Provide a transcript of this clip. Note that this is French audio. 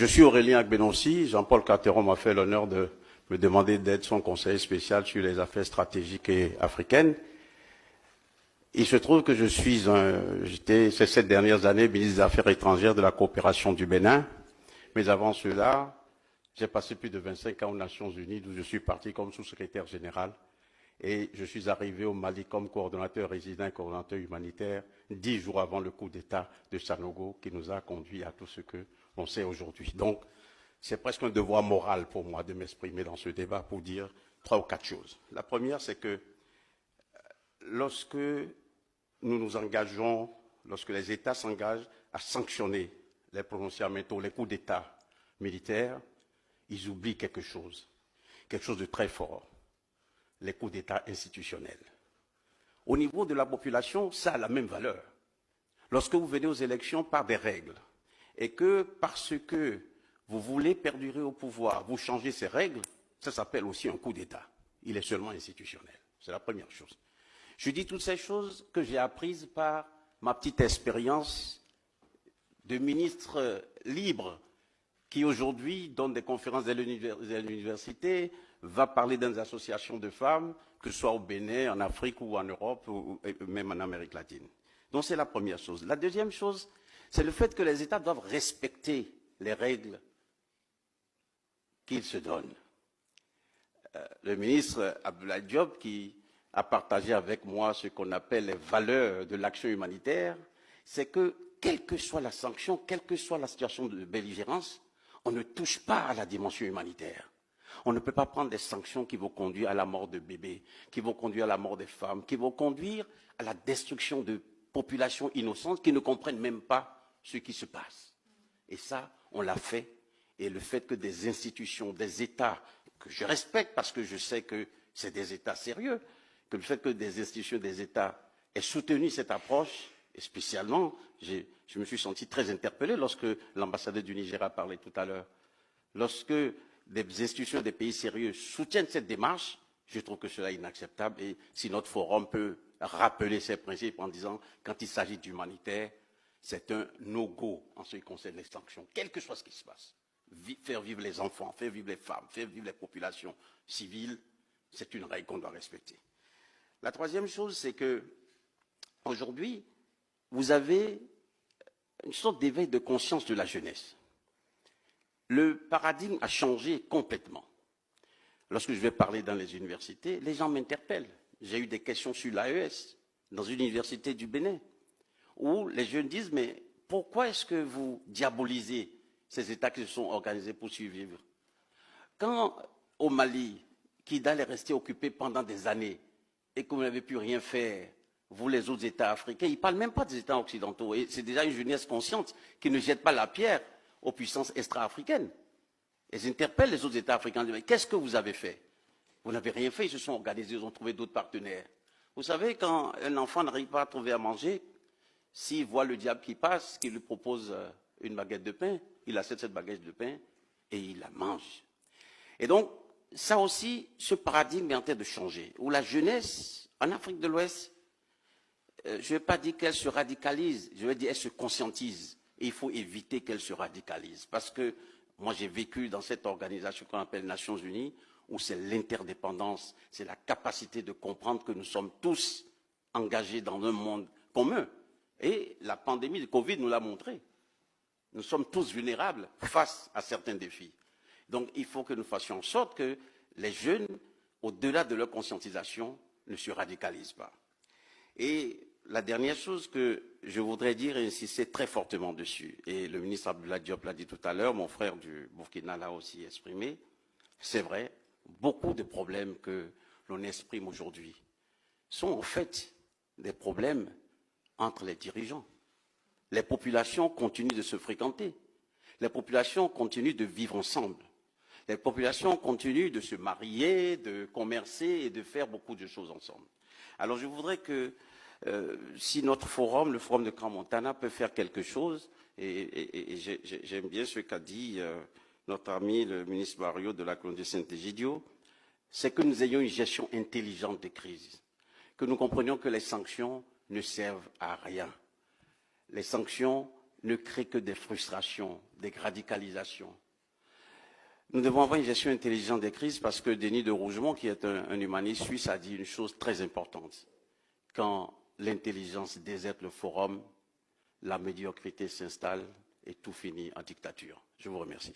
Je suis Aurélien Agbenonsi. Jean-Paul Carteron m'a fait l'honneur de me demander d'être son conseiller spécial sur les affaires stratégiques et africaines. Il se trouve que j'étais ces 7 dernières années ministre des Affaires étrangères de la coopération du Bénin. Mais avant cela, j'ai passé plus de 25 ans aux Nations Unies, d'où je suis parti comme sous-secrétaire général. Et je suis arrivé au Mali comme coordonnateur résident et coordonnateur humanitaire 10 jours avant le coup d'État de Sanogo qui nous a conduit à tout ce que l'on sait aujourd'hui. Donc, c'est presque un devoir moral pour moi de m'exprimer dans ce débat pour dire 3 ou 4 choses. La première, c'est que lorsque nous nous engageons, lorsque les États s'engagent à sanctionner les prononciaments, les coups d'État militaires, ils oublient quelque chose de très fort, les coups d'État institutionnels. Au niveau de la population, ça a la même valeur. Lorsque vous venez aux élections par des règles, et que parce que vous voulez perdurer au pouvoir, vous changez ces règles, ça s'appelle aussi un coup d'État. Il est seulement institutionnel. C'est la première chose. Je dis toutes ces choses que j'ai apprises par ma petite expérience de ministre libre qui aujourd'hui donne des conférences à l'université, va parler dans des associations de femmes, que ce soit au Bénin, en Afrique ou en Europe, ou même en Amérique latine. Donc c'est la première chose. La deuxième chose, c'est le fait que les États doivent respecter les règles qu'ils se donnent. Le ministre Abdoulaye Diop, qui a partagé avec moi ce qu'on appelle les valeurs de l'action humanitaire, c'est que, quelle que soit la sanction, quelle que soit la situation de belligérance, on ne touche pas à la dimension humanitaire. On ne peut pas prendre des sanctions qui vont conduire à la mort de bébés, qui vont conduire à la mort des femmes, qui vont conduire à la destruction de populations innocentes qui ne comprennent même pas ce qui se passe. Et ça, on l'a fait. Et le fait que des institutions, des États, que je respecte parce que je sais que c'est des États sérieux, que le fait que des institutions, des États aient soutenu cette approche, et spécialement, je me suis senti très interpellé lorsque l'ambassadeur du Niger a parlé tout à l'heure. Lorsque des institutions des pays sérieux soutiennent cette démarche, je trouve que cela est inacceptable. Et si notre forum peut rappeler ces principes en disant, quand il s'agit d'humanitaire, c'est un no-go en ce qui concerne les sanctions, quel que soit ce qui se passe. Faire vivre les enfants, faire vivre les femmes, faire vivre les populations civiles, c'est une règle qu'on doit respecter. La troisième chose, c'est que aujourd'hui, vous avez une sorte d'éveil de conscience de la jeunesse. Le paradigme a changé complètement. Lorsque je vais parler dans les universités, les gens m'interpellent. J'ai eu des questions sur l'AES, dans une université du Bénin, où les jeunes disent, mais pourquoi est-ce que vous diabolisez ces États qui se sont organisés pour survivre? Quand au Mali, Kidal est resté occupé pendant des années et que vous n'avez pu rien faire, vous les autres États africains, ils ne parlent même pas des États occidentaux. Et c'est déjà une jeunesse consciente qui ne jette pas la pierre aux puissances extra-africaines. Ils interpellent les autres États africains. Mais qu'est-ce que vous avez fait? Vous n'avez rien fait, ils se sont organisés, ils ont trouvé d'autres partenaires. Vous savez, quand un enfant n'arrive pas à trouver à manger, s'il voit le diable qui passe, qui lui propose une baguette de pain, il achète cette baguette de pain et il la mange. Et donc, ça aussi, ce paradigme est en train de changer. Où la jeunesse, en Afrique de l'Ouest, je ne vais pas dire qu'elle se radicalise, je vais dire qu'elle se conscientise. Et il faut éviter qu'elle se radicalise. Parce que moi, j'ai vécu dans cette organisation qu'on appelle Nations Unies, où c'est l'interdépendance, c'est la capacité de comprendre que nous sommes tous engagés dans un monde commun. Et la pandémie de Covid nous l'a montré. Nous sommes tous vulnérables face à certains défis. Donc, il faut que nous fassions en sorte que les jeunes, au-delà de leur conscientisation, ne se radicalisent pas. Et la dernière chose que je voudrais dire et insister très fortement dessus, et le ministre Abdoulaye Diop l'a dit tout à l'heure, mon frère du Burkina l'a aussi exprimé, c'est vrai, beaucoup de problèmes que l'on exprime aujourd'hui sont en fait des problèmes entre les dirigeants. Les populations continuent de se fréquenter, les populations continuent de vivre ensemble, les populations continuent de se marier, de commercer et de faire beaucoup de choses ensemble. Alors je voudrais que si notre forum, le forum de Crans-Montana, peut faire quelque chose, et j'aime bien ce qu'a dit notre ami le ministre Barrio de la colonie de Saint-Egidio, c'est que nous ayons une gestion intelligente des crises, que nous comprenions que les sanctions ne servent à rien. Les sanctions ne crée que des frustrations, des radicalisations. Nous devons avoir une gestion intelligente des crises parce que Denis de Rougemont, qui est un humaniste suisse, a dit une chose très importante. Quand l'intelligence déserte le forum, la médiocrité s'installe et tout finit en dictature. Je vous remercie.